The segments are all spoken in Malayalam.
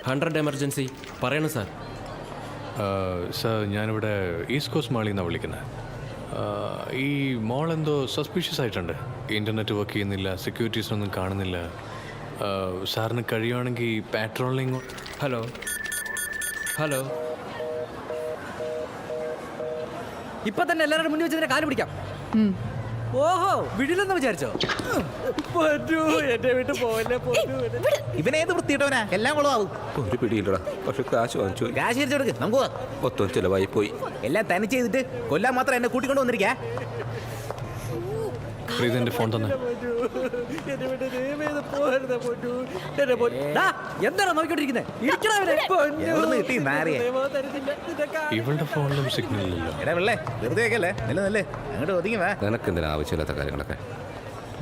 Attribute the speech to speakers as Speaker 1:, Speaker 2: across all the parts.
Speaker 1: 100 എമർജൻസി പറയണം സാർ.
Speaker 2: സാർ ഞാനിവിടെ ഈസ്റ്റ് കോസ്റ്റ് മാളിൽ നിന്നാണ് വിളിക്കുന്നത്. ഈ മോൾ എന്തോ സസ്പീഷ്യസ് ആയിട്ടുണ്ട്. ഇൻ്റർനെറ്റ് വർക്ക് ചെയ്യുന്നില്ല, സെക്യൂരിറ്റീസിനൊന്നും കാണുന്നില്ല. സാറിന് കഴിയുവാണെങ്കിൽ പാട്രോളിങ്.
Speaker 1: ഹലോ ഹലോ,
Speaker 3: ഇപ്പൊ തന്നെ എല്ലാവരുടെ മുന്നിൽ വെച്ച് കാല് പിടിക്കാം. ഓഹോ, വിടില്ലെന്ന് വിചാരിച്ചോ? എന്റെ വീട്ടിൽ പോവല്ലേ.
Speaker 4: ഇവനേത് വൃത്തിയിട്ടവനാ, എല്ലാം കുളമാവും.
Speaker 5: ഒരു പിടിയില്ലടാ, പക്ഷെ കാശ് വാങ്ങിച്ചു.
Speaker 4: കാശ് തിരിച്ചു കൊടുക്ക്, നമുക്ക്
Speaker 5: മൊത്തം ചിലവായി പോയി.
Speaker 4: എല്ലാം തനിച്ച് ചെയ്തിട്ട് കൊല്ലാൻ മാത്രം എന്നെ കൂട്ടിക്കൊണ്ട് വന്നിരിക്കാ.
Speaker 2: ഇതെൻ്റെ ഫോൺ തന്നെ.
Speaker 3: എന്താണ് നോക്കിക്കൊണ്ടിരിക്കുന്നത്?
Speaker 2: ഇവളുടെ ഫോണിലും സിഗ്നൽ ഇല്ലല്ലോ.
Speaker 4: എടാ വെള്ളേ, വെറുതെ വെക്കല്ലേ, നില്ലേ അങ്ങോട്ട് ഒതുങ്ങി വാ.
Speaker 5: നിനക്കെന്തിനാ ആവശ്യമില്ലാത്ത കാര്യങ്ങളൊക്കെ?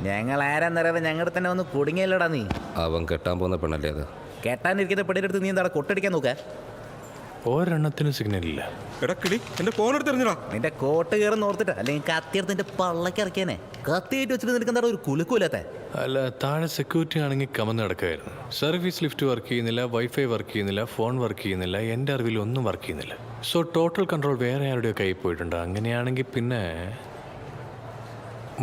Speaker 4: ഞങ്ങൾ ആരാന്നറിയാതെ ഞങ്ങളുടെ തന്നെ ഒന്ന് കുടുങ്ങിയല്ലോടാ നീ.
Speaker 5: അവൻ കെട്ടാൻ പോകുന്ന പെണ്ണല്ലേ അത്?
Speaker 4: കെട്ടാനിരിക്കുന്ന പെണ്ണിനെടുത്ത് നീ എന്താ കൊട്ടടിക്കാൻ നോക്ക?
Speaker 2: ഒരെണ്ണത്തിനും സിഗ്നൽ ഇല്ല.
Speaker 5: എടാ കിളി, എന്റെ ഫോൺ എടുത്തെറിഞ്ഞടാ.
Speaker 4: നിന്റെ കോട്ട് കയറുന്ന ഓർത്തിട്ട് അല്ലെങ്കിൽ കത്തിയെടുത്ത് നിന്റെ പള്ളക്ക് ഇറക്കിയാനെ. കത്തിയിട്ട് വെച്ചിട്ട് നിനക്ക് എന്താ ഒരു കുലുക്കൂലത്തെ?
Speaker 2: അല്ല, താഴെ സെക്യൂരിറ്റി ആണെങ്കിൽ കമന്ന് കിടക്കുകയായിരുന്നു. സർവീസ് ലിഫ്റ്റ് വർക്ക് ചെയ്യുന്നില്ല, വൈഫൈ വർക്ക് ചെയ്യുന്നില്ല, ഫോൺ വർക്ക് ചെയ്യുന്നില്ല, എൻ്റെ അറിവിൽ ഒന്നും വർക്ക് ചെയ്യുന്നില്ല. സോ ടോട്ടൽ കൺട്രോൾ വേറെ ആരുടെയോ കയ്യിൽ പോയിട്ടുണ്ട്. അങ്ങനെയാണെങ്കിൽ പിന്നെ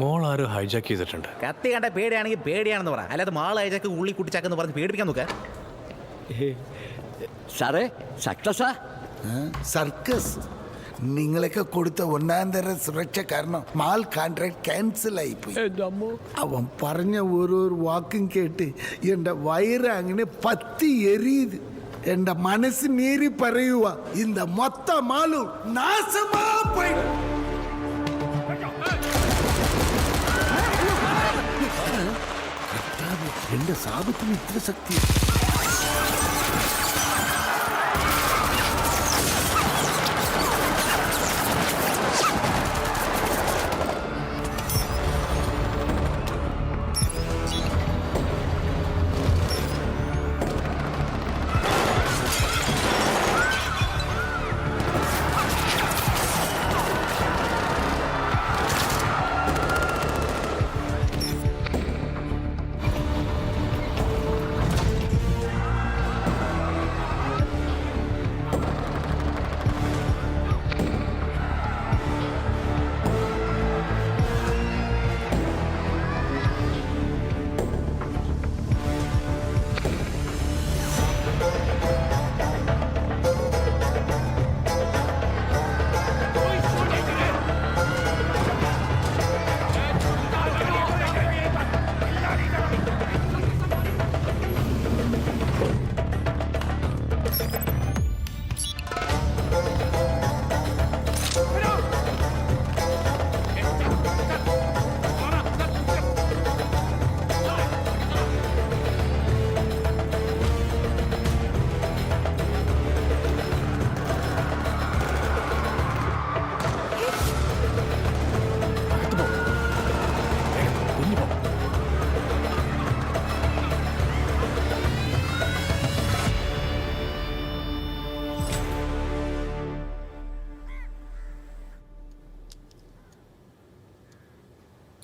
Speaker 2: മോൾ ആരും ഹൈജാക്ക് ചെയ്തിട്ടുണ്ട്.
Speaker 4: കത്തി കണ്ട പേടിയാണെങ്കിൽ പേടിയാണെന്ന് പറ, അല്ലാതെ മാൾ ഹൈജാക്ക് ഉള്ളി കുട്ടിച്ചാക്കെന്ന് പറഞ്ഞ് പേടിപ്പിക്കാൻ നോക്ക.
Speaker 3: സാറേ, സക്സസാ
Speaker 6: സർക്കസ് നിങ്ങളൊക്കെ കൊടുത്ത ഒന്നാം തരം സുരക്ഷ കാരണം മാൽ കോൺട്രാക്ട് ക്യാൻസൽ ആയിപ്പോയി. അവൻ പറഞ്ഞ ഓരോ വാക്കും കേട്ട് എൻ്റെ വയറ് അങ്ങനെ പത്തി എരിയുത്. എൻ്റെ മനസ്സ് മീറി പറയുക, இந்த மொத்த மாலும் நாசமா போயிடும். എൻ്റെ സാപത്തിന് ഇത്ര ശക്തി.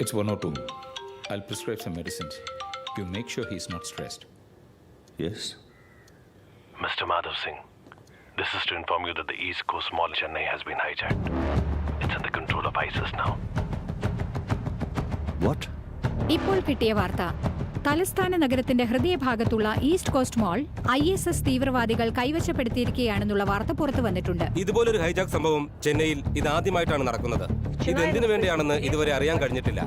Speaker 7: It's 102. I'll prescribe some medicines. You make sure he's not stressed.
Speaker 5: Yes.
Speaker 8: Mr. Madhav Singh, this is to inform you that the East Coast Mall Chennai has been hijacked. It's in the control of ISIS now.
Speaker 5: What?
Speaker 9: ഇപ്പോൾ കിട്ടിയ വാർത്ത, തലസ്ഥാന നഗരത്തിന്റെ ഹൃദയഭാഗത്തുള്ള ഈസ്റ്റ് കോസ്റ്റ് മാൾ ISS തീവ്രവാദികൾ കൈവശപ്പെടുത്തിയിരിക്കുകയാണെന്നുള്ള വാർത്ത പുറത്തു വന്നിട്ടുണ്ട്.
Speaker 10: ഇതുപോലൊരു ഹൈജാക്ക് സംഭവം ചെന്നൈയിൽ ഇതാദ്യമായിട്ടാണ് നടക്കുന്നത്. ഇതെന്തിനു വേണ്ടിയാണെന്ന് ഇതുവരെ അറിയാൻ കഴിഞ്ഞിട്ടില്ല.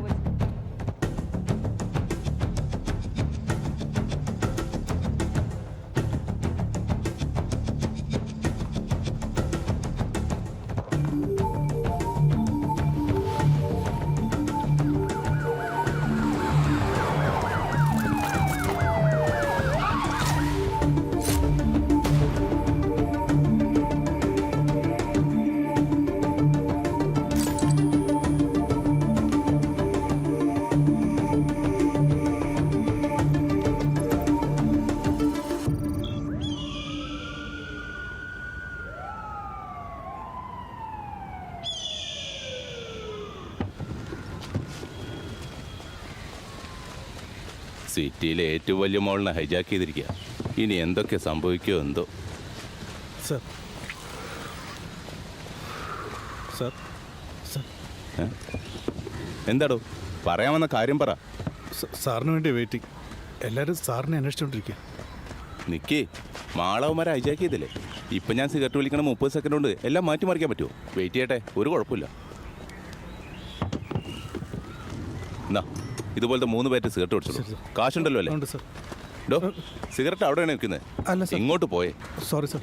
Speaker 5: സിറ്റിയിലെ ഏറ്റവും വലിയ മോളിനെ ഹൈജാക്ക് ചെയ്തിരിക്കുക.
Speaker 11: ഇനി എന്തൊക്കെ സംഭവിക്കുമോ എന്തോ.
Speaker 8: സർ സർ സർ
Speaker 11: എന്താടോ പറയാമെന്ന കാര്യം പറ.
Speaker 8: സാറിന് വേണ്ടി വെയിറ്റിംഗ്. എല്ലാവരും സാറിനെ അന്വേഷിച്ചുകൊണ്ടിരിക്കുക.
Speaker 11: നിക്കേ, മാളവന്മാരെ ഹൈജാക്ക് ചെയ്തില്ലേ? ഇപ്പം ഞാൻ സിഗരറ്റ് വിളിക്കണം 30 സെക്കൻഡ് കൊണ്ട് എല്ലാം മാറ്റിമറിക്കാൻ പറ്റുമോ? വെയിറ്റ് ചെയ്യട്ടെ, ഒരു കുഴപ്പമില്ല. എന്നാ ഇതുപോലത്തെ 3 പേര് സിഗരറ്റ് കുടിച്ചോളൂ. കാശുണ്ടല്ലോ അല്ലേ?
Speaker 8: ഉണ്ട് സർ.
Speaker 11: ഡോ, സിഗരറ്റ് അവിടെയാണ് വെക്കുന്നത്.
Speaker 8: അല്ല സർ.
Speaker 11: ഇങ്ങോട്ട് പോയേ.
Speaker 8: Sorry sir.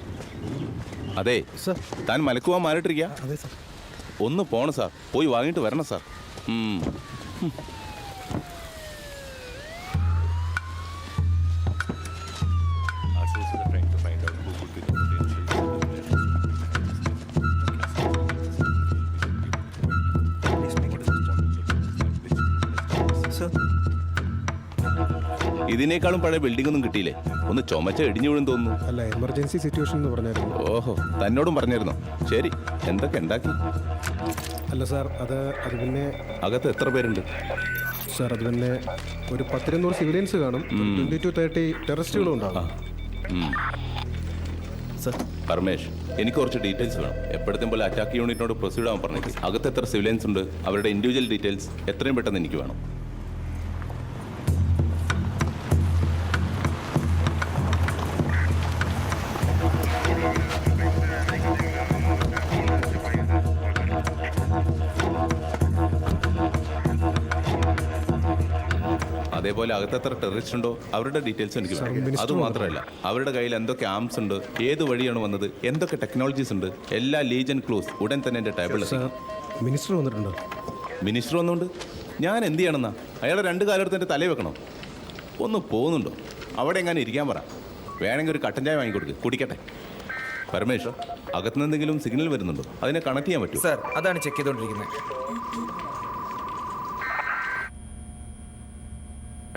Speaker 11: അതെ
Speaker 8: സർ.
Speaker 11: താൻ മലക്കുവാൻ മാറിയിട്ടിരിക്കുക.
Speaker 8: അതെ സർ.
Speaker 11: ഒന്ന് പോണം സാർ, പോയി വാങ്ങിയിട്ട് വരണം സാർ. ഇതിനേക്കാളും പഴയ ബിൽഡിംഗ് ഒന്നും കിട്ടിയില്ലേ? ഒന്ന് ചുമച്ച ഇടിഞ്ഞു വീഴും തോന്നുന്നു.
Speaker 8: അല്ല, എമർജൻസി സിറ്റുവേഷൻ എന്ന് പറഞ്ഞായിരുന്നു.
Speaker 11: ഓഹോ, തന്നോടും പറഞ്ഞായിരുന്നോ? ശരി, എന്തൊക്കെ ഉണ്ടാക്കി?
Speaker 8: അല്ല സാർ, അത് പിന്നെ
Speaker 11: അകത്ത് എത്ര പേരുണ്ട്
Speaker 8: സാർ? അത് പിന്നെ ഒരു 10-200 സിവിലിയൻസ് കാണും. 20 to 30 ടെററിസ്റ്റുകളും ഉണ്ടാകും. സാർ
Speaker 11: പരമേഷ്, എനിക്ക് കുറച്ച് ഡീറ്റെയിൽസ് വേണം. എപ്പോഴത്തെ പോലെ അറ്റാക്ക് യൂണിറ്റിനോട് പ്രൊസീഡ് ആവാൻ പറഞ്ഞേക്ക്. അകത്ത് എത്ര സിവിലിയൻസ് ഉണ്ട്, അവരുടെ ഇൻഡിവിജ്വൽ ഡീറ്റെയിൽസ് എത്രയും പെട്ടെന്ന് എനിക്ക് വേണം. അതേപോലെ അകത്തെത്ര ടെററിസ്റ്റ് ഉണ്ടോ അവരുടെ ഡീറ്റെയിൽസ് എനിക്ക് വേണം. അതുമാത്രമല്ല, അവരുടെ കയ്യിൽ എന്തൊക്കെ ആംസ് ഉണ്ട്, ഏത് വഴിയാണ് വന്നത്, എന്തൊക്കെ ടെക്നോളജീസ് ഉണ്ട്, എല്ലാ ലീജൻ ക്ലൂസ് ഉടൻ തന്നെ എൻ്റെ ടേബിളിൽ.
Speaker 8: മിനിസ്റ്റർ വന്നിട്ടുണ്ടോ?
Speaker 11: മിനിസ്റ്റർ വന്നുകൊണ്ട് ഞാൻ എന്ത് ചെയ്യണമെന്നാ? അയാളെ 2 കാലെടുത്ത് എൻ്റെ തലയിൽ വെക്കണം. ഒന്ന് പോകുന്നുണ്ടോ? അവിടെ എങ്ങനെ ഇരിക്കാൻ പറ. വേണമെങ്കിൽ ഒരു കട്ടൻ ചായ വാങ്ങിക്കൊടുക്ക്, കുടിക്കട്ടെ. പരമേശ്വർ, അകത്തുനിന്ന് എന്തെങ്കിലും സിഗ്നൽ വരുന്നുണ്ടോ? അതിനെ കണക്ട് ചെയ്യാൻ പറ്റുമോ?
Speaker 3: സാർ, അതാണ് ചെക്ക് ചെയ്തുകൊണ്ടിരിക്കുന്നത്.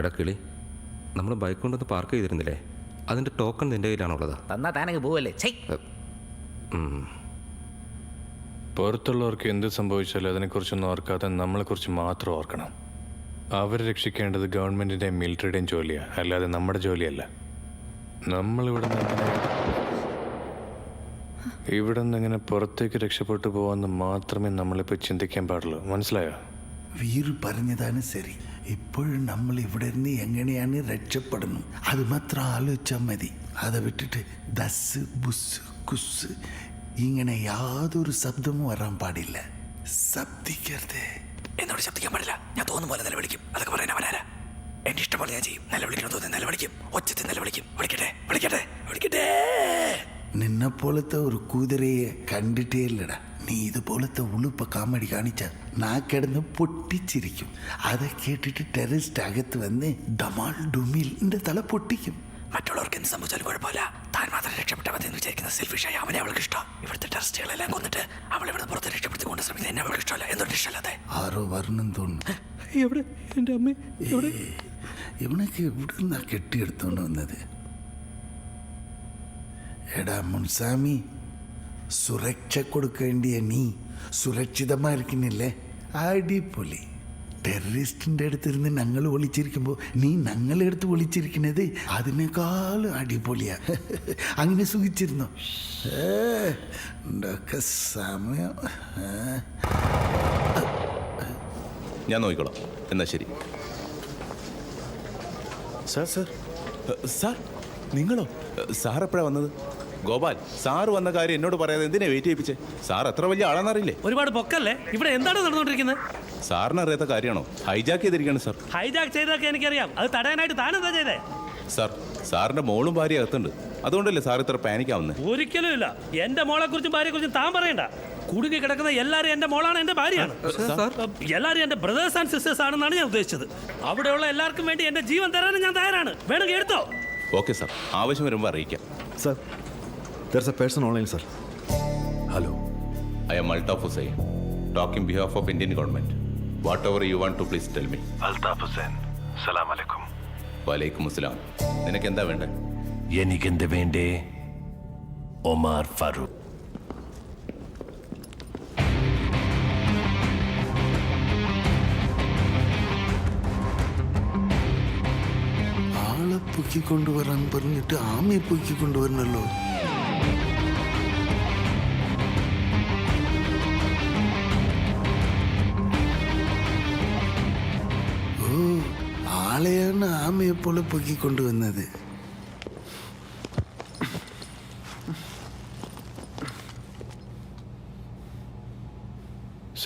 Speaker 5: എടാ കിളി, നമ്മൾ ബൈക്ക് കൊണ്ടൊന്ന് പാർക്ക് ചെയ്തിരുന്നില്ലേ? അതിൻ്റെ ടോക്കൺ നിൻ്റെ കയ്യിലാണുള്ളത്.
Speaker 4: തന്നാ താനങ്ങ് പോവല്ലേ?
Speaker 2: പുറത്തുള്ളവർക്ക് എന്ത് സംഭവിച്ചാലും അതിനെക്കുറിച്ചൊന്നും ഓർക്കാതെ നമ്മളെക്കുറിച്ച് മാത്രം ഓർക്കണം. അവരെ രക്ഷിക്കേണ്ടത് ഗവൺമെൻറ്റിൻ്റെയും മിലിറ്ററിയുടെയും ജോലിയാണ്, അല്ലാതെ നമ്മുടെ ജോലിയല്ല. ഇവിടെ നിന്നിങ്ങനെ പുറത്തേക്ക് രക്ഷപ്പെട്ടു പോകാമെന്ന് മാത്രമേ നമ്മളിപ്പോൾ ചിന്തിക്കാൻ പാടുള്ളൂ. മനസ്സിലായോ?
Speaker 6: വീര് പറഞ്ഞതാണ് ശരി. ഇപ്പോഴും നമ്മൾ ഇവിടെ നിന്ന് എങ്ങനെയാണ് രക്ഷപ്പെടുന്നു അത് മാത്രം ആലോചിച്ചാൽ മതി. അത് വിട്ടിട്ട് ദസ് ബുസ് കുസ് ഇങ്ങനെ യാതൊരു ശബ്ദവും വരാൻ പാടില്ല. ശബ്ദിക്കരുത്.
Speaker 3: എന്നോട് ശബ്ദിക്കാൻ പാടില്ല. ഞാൻ തോന്നുന്ന പോലെ നിലവിളിക്കും. അതൊക്കെ പറയാൻ അവനാരാ? എന്റെ ഇഷ്ടം പോലെ ഞാൻ ചെയ്യും. നിലവിളിക്കണം തോന്നി നിലവിളിക്കും. ഒച്ചത്തിൽ നിലവിളിക്കും. വിളിക്കട്ടെ വിളിക്കട്ടെ വിളിക്കട്ടെ.
Speaker 6: നിന്നെ പോലത്തെ ഒരു കുതിരയെ കണ്ടിട്ടേ ഇല്ലടാ. നീ ഇതുപോലത്തെ ഉളുപ്പ കാമഡി കാണിച്ച ഞാൻ കിടന്ന് പൊട്ടിച്ചിരിക്കും. അത് കേട്ടിട്ട് ടെററിസ്റ്റ് അകത്ത് വന്ന് ഡമാൾ ഡുമിൽ എന്റെ തല പൊട്ടിക്കും.
Speaker 3: മറ്റുള്ളവർക്ക് എന്ത് സംഭവിച്ചാലും കുഴപ്പമില്ല, താൻ മാത്രം രക്ഷപ്പെട്ടാൽ മതി എന്ന് വിചാരിക്കുന്ന സെൽഫിഷായി അവനെ അവൾക്ക് ഇഷ്ടം. ഇവിടുത്തെ ടെററിസ്റ്റുകളെല്ലാം കൊന്നിട്ട് അവളെ ഇവിടെ പുറത്ത് രക്ഷപ്പെടുത്തിക്കൊണ്ട് ശ്രമിക്കുന്നത് എന്നെ അവൾക്ക് ഇഷ്ടമല്ല. എന്തൊരു ഇഷ്ടമല്ലാതെ
Speaker 6: ആരോ വരണം തോന്നുന്നു.
Speaker 3: എവിടെ എൻ്റെ അമ്മ?
Speaker 6: ഇവനൊക്കെ എവിടെ നിന്നാ കെട്ടിയെടുത്തോണ്ട് വന്നത്? എടാ മുൻസാമി, സുരക്ഷ കൊടുക്കേണ്ടിയ നീ സുരക്ഷിതമായിരിക്കുന്നില്ലേ? അടിപൊളി. ടെററിസ്റ്റിൻ്റെ അടുത്തിരുന്ന് ഞങ്ങൾ ഒളിച്ചിരിക്കുമ്പോൾ നീ ഞങ്ങളെ അടുത്ത് ഒളിച്ചിരിക്കുന്നത് അതിനേക്കാളും അടിപൊളിയാ. അങ്ങനെ സുഖിച്ചിരുന്നോ? എന്തൊക്കെ സമയം.
Speaker 11: ഞാൻ നോക്കിക്കോളാം. എന്നാ ശരി. സാർ നിങ്ങളോ? സാർ എപ്പോഴാണ് വന്നത്? ഗോപാൽ, സാറ് വന്ന കാര്യം എന്നോട് പറയാതെ എന്തിനാ വെയിറ്റ് ചെയ്യിപ്പിച്ചേ? സാർ എത്ര വലിയ ആളാണെന്നറിയില്ലേ?
Speaker 3: ഒരുപാട് പൊക്കല്ലേ? ഇവിടെ എന്താണ് നടന്നുകൊണ്ടിരിക്കുന്നത്?
Speaker 11: സാറിന് അറിയാത്ത കാര്യമാണോ? ഹൈജാക്ക് ചെയ്തിരിക്കുകയാണ് സാർ.
Speaker 3: ഹൈജാക്ക് ചെയ്തൊക്കെ എനിക്കറിയാം. അത് തടയാനായിട്ട് താനെന്താ ചെയ്തേ?
Speaker 11: സാർ, സാറിന്റെ മോളും ഭാര്യ അകത്തുണ്ട്. അതുകൊണ്ടല്ലേ സാർ ഇത്ര പാനിക് ആവുന്നത്?
Speaker 3: ഒരിക്കലും ഇല്ല. എന്റെ മോളെ കുറിച്ചും ഭാര്യയെ കുറിച്ചും താൻ പറയണ്ട. കുടുങ്ങി കിടക്കുന്ന എല്ലാവരും എന്റെ മോളാണ്, എന്റെ ഭാര്യയാണ്. എല്ലാവരും എന്റെ ബ്രദേഴ്സ് ആൻഡ് സിസ്റ്റേഴ്സ് ആണെന്നാണ് ഞാൻ ഉദ്ദേശിച്ചത്. അവിടെയുള്ള എല്ലാവർക്കും വേണ്ടി എന്റെ ജീവൻ തരാനും ഞാൻ തയ്യാറാണ്. വേണമെങ്കിൽ എടുത്തോ.
Speaker 11: ഓക്കെ സാർ, ആവശ്യം വരുമ്പോൾ അറിയിക്കാം.
Speaker 8: Sir, there's a person online, sir.
Speaker 11: Hello. I am Altaf Hussain, talking behalf of Indian government. Whatever you want to, please tell me.
Speaker 8: Altaf Hussain. Salam alaikum.
Speaker 11: Walaikum assalam. നിനക്ക് എന്താ വേണ്ടേ?
Speaker 8: എനിക്കെന്ത് വേണ്ടേ? ഒമാർ ഫാറൂഖ്.
Speaker 6: ആളപ്പ് പൊക്കിക്കൊണ്ടുവരാൻ പറഞ്ഞിട്ട് ആമയെ പൊക്കിക്കൊണ്ടുവരണല്ലോ. ഓ, ആളെയാണ് ആമയെ പോലെ പൊക്കിക്കൊണ്ടുവന്നത്.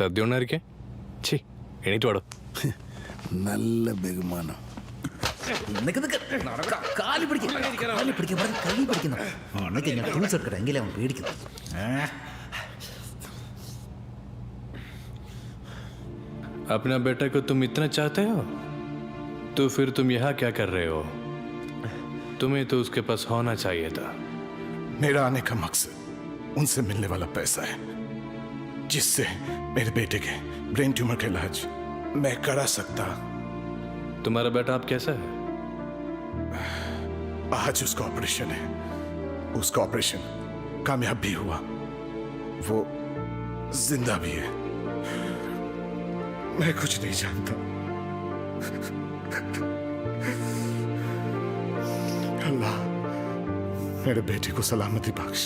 Speaker 2: സദ്യ ഉണ്ടായിരിക്കേ ചി എണീറ്റ് പാടോ.
Speaker 6: നല്ല ബഹുമാനം.
Speaker 4: കാലി പിടിക്കാൻ കൈ പിടിക്കുന്നു. എന്നിട്ട് ഞാൻ തുണിച്ചെടുക്കട്ടെ, എങ്കിലും അവൻ പേടിക്കുന്നു.
Speaker 2: अपना बेटा को तुम इतना चाहते हो तो फिर तुम यहाँ क्या कर रहे हो? तुम्हें तो उसके पास होना चाहिए था.
Speaker 12: मेरा आने का मकसद उनसे मिलने वाला पैसा है जिससे मेरे बेटे के ब्रेन ट्यूमर का इलाज मैं करा सकता.
Speaker 2: तुम्हारा बेटा अब कैसा है?
Speaker 12: आज उसका ऑपरेशन है. उसका ऑपरेशन कामयाब भी हुआ. वो जिंदा भी है. मैं कुछ नहीं जानता. अल्लाह मेरे बेटे को सलामती बख्श.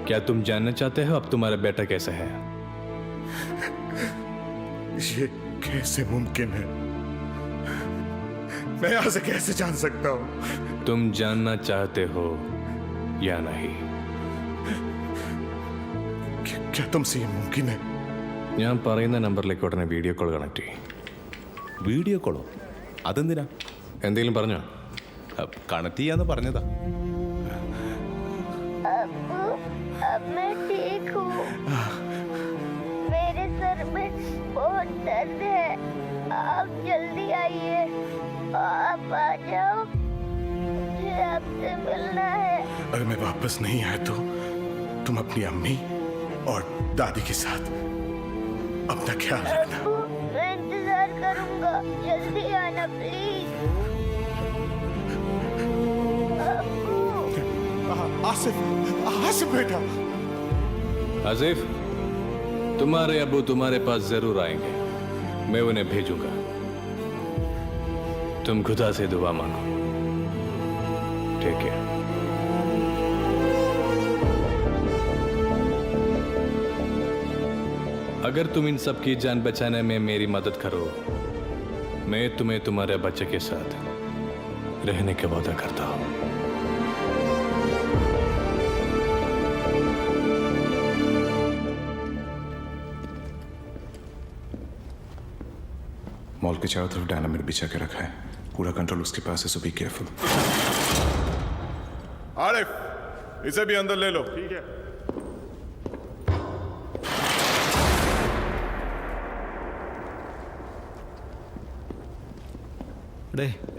Speaker 2: क्या तुम जानना चाहते हो अब तुम्हारा बेटा कैसा है?
Speaker 12: ये कैसे मुमकिन है? मैं यहां से कैसे जान सकता हूं?
Speaker 2: तुम जानना चाहते हो या नहीं?
Speaker 12: क्या तुमसे ये मुमकिन है?
Speaker 2: ഞാൻ പറയുന്ന നമ്പറിലേക്ക് ഉടനെ വീഡിയോ കോൾ കണക്ട് ചെയ്യും.
Speaker 11: വീഡിയോ കോളോ? അതെന്തിനാ?
Speaker 2: എന്തെങ്കിലും പറഞ്ഞോ?
Speaker 11: കണക്ട് ചെയ്യാന്ന് പറഞ്ഞതാ.
Speaker 13: अब मैं ठीक हूँ. मेरे सर में बहुत दर्द है. आप जल्दी आइए. आप आ जाओ, मुझे आपसे मिलना है.
Speaker 12: अगर मैं वापस नहीं आया तो तुम अपनी अम्मी और दादी के साथ अपना ख्याल रखना.
Speaker 13: मैं इंतजार करूंगा. जल्दी आना प्लीज.
Speaker 12: आसिफ, आसिफ बेटा.
Speaker 2: आसिफ, तुम्हारे अब्बू तुम्हारे पास जरूर आएंगे. मैं उन्हें भेजूंगा. तुम खुदा से दुआ मांगो. ठीक है. अगर तुम इन सब की जान बचाने में मेरी मदद करो, मैं तुम्हें तुम्हारे बच्चे के साथ रहने का वादा करता हूं.
Speaker 12: मॉल के चारों तरफ डायनामिट बिछा के रखा है. पूरा कंट्रोल उसके पास है, सो बी केयरफुल. आरिफ, इसे भी अंदर ले लो. ठीक है.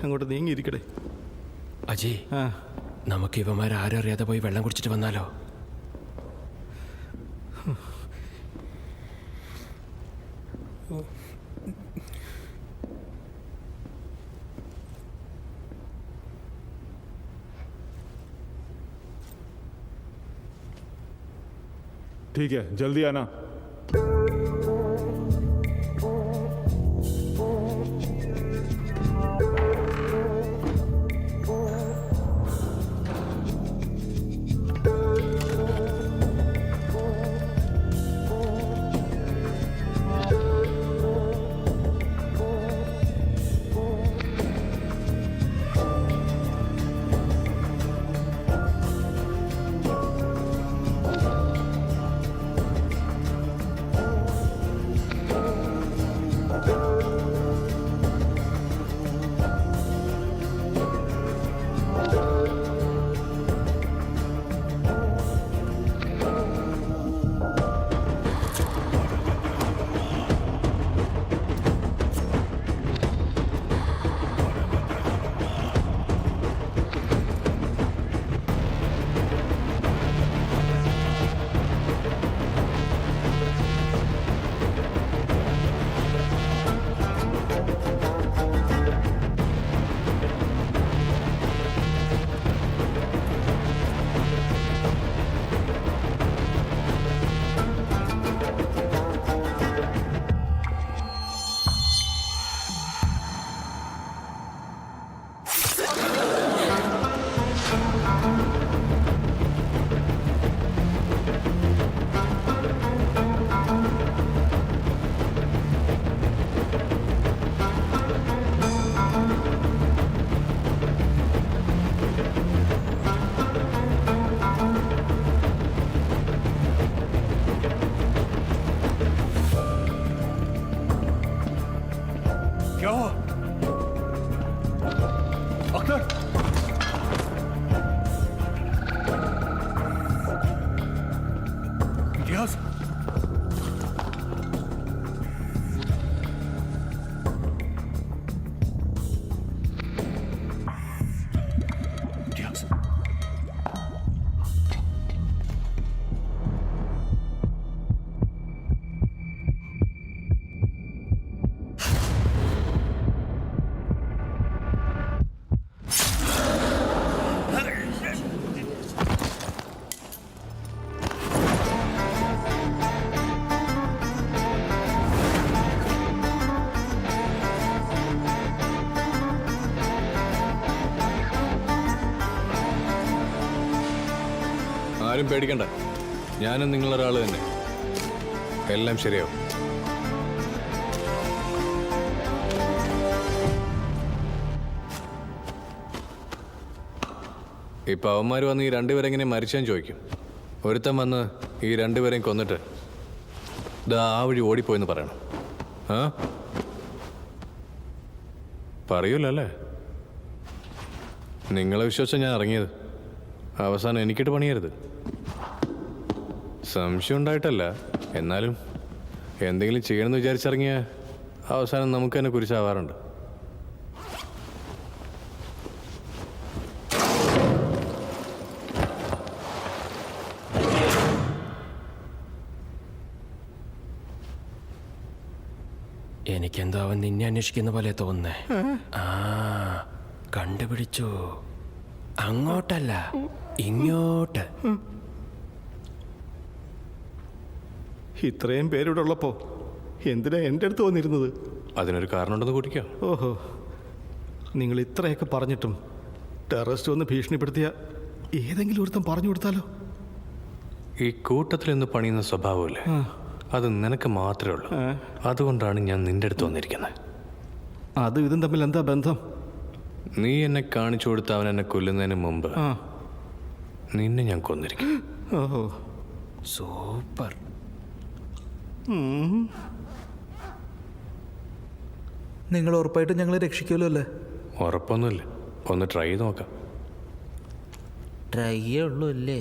Speaker 1: അങ്ങോട്ട് നീങ്ങിയിരിക്കടേ. അജയ്, നമുക്ക് ഇവന്മാരാരും അറിയാതെ പോയി വെള്ളം കുടിച്ചിട്ട് വന്നാലോ?
Speaker 12: ठीक है, जल्दी आना.
Speaker 2: ആരും പേടിക്കണ്ട, ഞാനും നിങ്ങളൊരാൾ തന്നെ. എല്ലാം ശരിയാവും. ഇപ്പം അവന്മാർ വന്ന് ഈ രണ്ടുപേരെങ്ങനെ മരിച്ചെന്ന് ചോദിക്കും. ഒരുത്തൻ വന്ന് ഈ രണ്ടുപേരെയും കൊന്നിട്ട് ആ വഴി ഓടിപ്പോയെന്ന് പറയണം. ആ പറയൂല്ലോ അല്ലേ? നിങ്ങളെ വിശ്വസിച്ച ഞാൻ ഇറങ്ങിയത്. അവസാനം എനിക്കിട്ട് പണിയരുത്. സംശയം ഉണ്ടായിട്ടല്ല, എന്നാലും എന്തെങ്കിലും ചെയ്യണമെന്ന് വിചാരിച്ചിറങ്ങിയ അവസാനം നമുക്ക് തന്നെ കുരിശാവാറുണ്ട്.
Speaker 1: എനിക്കെന്തോ അവൻ നിന്നെ അന്വേഷിക്കുന്ന പോലെ തോന്നുന്നേ. ആ കണ്ടുപിടിച്ചു. അങ്ങോട്ടല്ല, ഇങ്ങോട്ട്.
Speaker 14: ഇത്രയും പേരിവിടെ ഉള്ളപ്പോ എന്തിനാ എൻ്റെ അടുത്ത് വന്നിരുന്നത്?
Speaker 2: അതിനൊരു കാരണമുണ്ടെന്ന് കൂട്ടിക്കോ.
Speaker 14: ഓഹോ, നിങ്ങൾ ഇത്രയൊക്കെ പറഞ്ഞിട്ടും ടെററിസ്റ്റ് വന്ന് ഭീഷണിപ്പെടുത്തിയ ഏതെങ്കിലും ഒരുത്തം പറഞ്ഞു കൊടുത്താലോ?
Speaker 2: ഈ കൂട്ടത്തിൽ നിന്ന് പണിയുന്ന സ്വഭാവമല്ലേ, അത് നിനക്ക് മാത്രമേ ഉള്ളൂ. അതുകൊണ്ടാണ് ഞാൻ നിന്റെ അടുത്ത് വന്നിരിക്കുന്നത്.
Speaker 14: അതും ഇതും തമ്മിൽ എന്താ ബന്ധം?
Speaker 2: നീ എന്നെ കാണിച്ചു കൊടുത്ത അവൻ എന്നെ കൊല്ലുന്നതിന് മുമ്പ് നിന്നെ ഞാൻ കൊന്നിരിക്കും.
Speaker 14: ഓഹോ,
Speaker 1: സൂപ്പർ.
Speaker 4: നിങ്ങൾ ഉറപ്പായിട്ടും ഞങ്ങളെ രക്ഷിക്കുമല്ലോ അല്ലേ?
Speaker 2: ഉറപ്പൊന്നുമില്ല, ഒന്ന് ട്രൈ ചെയ്ത് നോക്കാം.
Speaker 4: ട്രൈയേ ഉള്ളൂ അല്ലേ?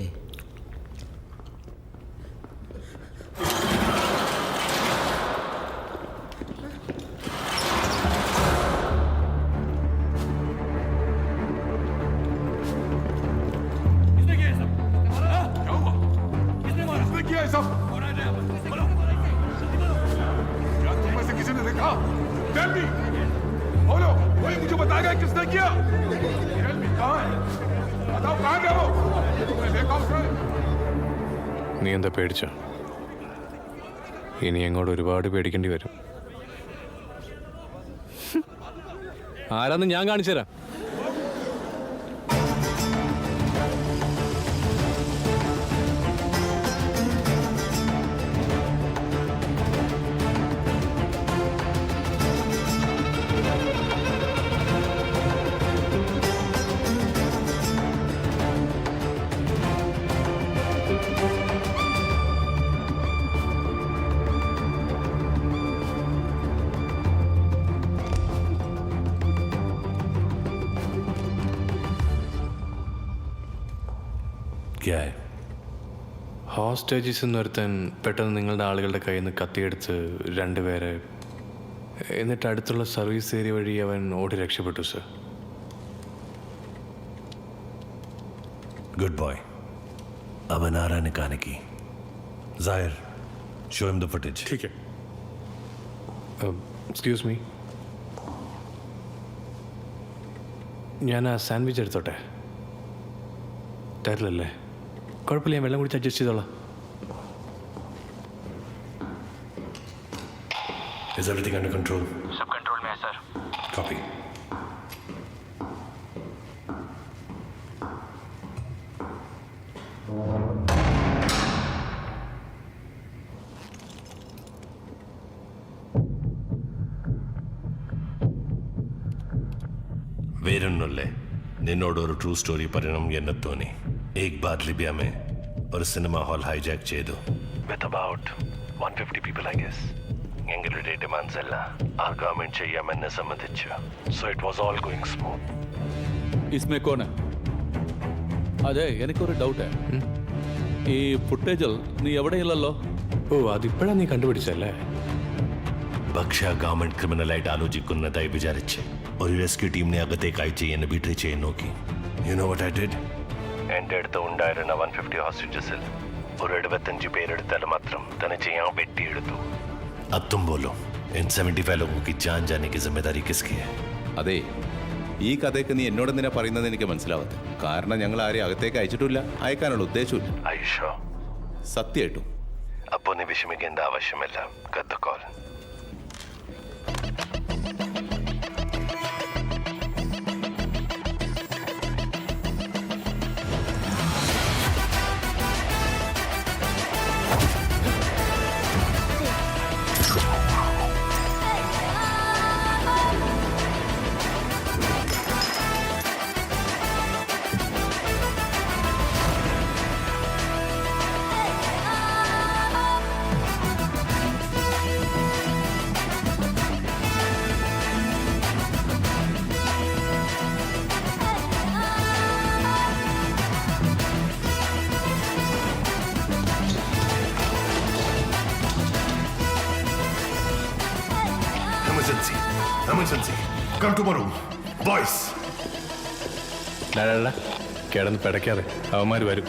Speaker 2: നീ എന്താ പേടിച്ചോ? ഇനി അങ്ങോട്ട് ഒരുപാട് പേടിക്കേണ്ടി വരും. ആരാന്ന് ഞാൻ കാണിച്ചു തരാം. ഹോസ്റ്റേജസ് എന്നൊരുത്തൻ പെട്ടെന്ന് നിങ്ങളുടെ ആളുകളുടെ കയ്യിൽ നിന്ന് കത്തിയെടുത്ത് രണ്ടുപേരെ, എന്നിട്ട് അടുത്തുള്ള സർവീസ് ഏരിയ വഴി അവൻ ഓടി രക്ഷപ്പെട്ടു സർ.
Speaker 8: Good boy. അവൻ ആരാണ് കാണിക്കി? Zahir, show him the footage.
Speaker 2: ठीक है. Excuse me. ഞാൻ ആ സാൻഡ്വിച്ച് എടുത്തോട്ടെ? തരില്ലല്ലേ? കുഴപ്പമില്ല, ഞാൻ വെള്ളം കുടിച്ച് അഡ്ജസ്റ്റ് ചെയ്തോളാം.
Speaker 8: Is everything under control?
Speaker 15: सब कंट्रोल में है सर.
Speaker 8: Copy. വേറൊന്നുമില്ലേ, നിന്നോട് ഒരു ട്രൂ സ്റ്റോറി പറയണം എന്ന് തോന്നി. एक बार ലിബിയ में ഒരു സിനിമ ഹാൾ ഹൈജാക്ക് ചെയ്തു. With about 150 people, I guess. ഞങ്ങളുടെ ഡിമാൻഡ്സ് എല്ലാം ആർഗ്യുമെന്റ് ചെയ്യാമെന്ന് സമ്മതിച്ചു. So it was all going smooth.
Speaker 7: इसमें कौन है? അതെ, എനിക്കൊരു ഡൗട്ട്. ഈ ഫുട്ടേജിൽ നീ എവിടെയില്ലല്ലോ.
Speaker 2: ഓ, അതിപ്പോഴാണ് നീ കണ്ടുപിടിച്ചല്ലേ?
Speaker 8: ഭക്ഷ്യ ഗവൺമെന്റ് ക്രിമിനലായിട്ട് ആലോചിക്കുന്നതായി വിചാരിച്ച് ഒരു റെസ്ക്യൂ ടീമിനെ അകത്തേക്ക് അയച്ച് എന്നെ ബീട്രേ ചെയ്യാൻ നോക്കി. You know what I did? എൻ്റെ അടുത്ത് ഉണ്ടായിരുന്ന 150 ഹോസ്റ്റേജസിൽ ഒരു 75 പേരെടുത്താൽ മാത്രം തന്നെ ചെയ്യാൻ വെട്ടിയെടുത്തു. अब तुम बोलो, इन 75 लोगों की जान जाने की जिम्मेदारी किसकी है?
Speaker 11: അതെ, ഈ കഥയൊക്കെ നീ എന്നോട് എന്തിനാ പറയുന്നത് എനിക്ക് മനസ്സിലാവാത്ത. കാരണം ഞങ്ങൾ ആരെയും അകത്തേക്ക് അയച്ചിട്ടില്ല, അയക്കാനുള്ള ഉദ്ദേശമില്ല.
Speaker 8: ആയിഷോ,
Speaker 11: സത്യമായിട്ടും.
Speaker 8: അപ്പോൾ നീ വിഷമിക്കേണ്ട ആവശ്യമില്ല. Cut the call. Emergency. Come to my room. Boys.
Speaker 2: കിടന്ന് പിടയ്ക്കാതെ അവന്മാർ വരും.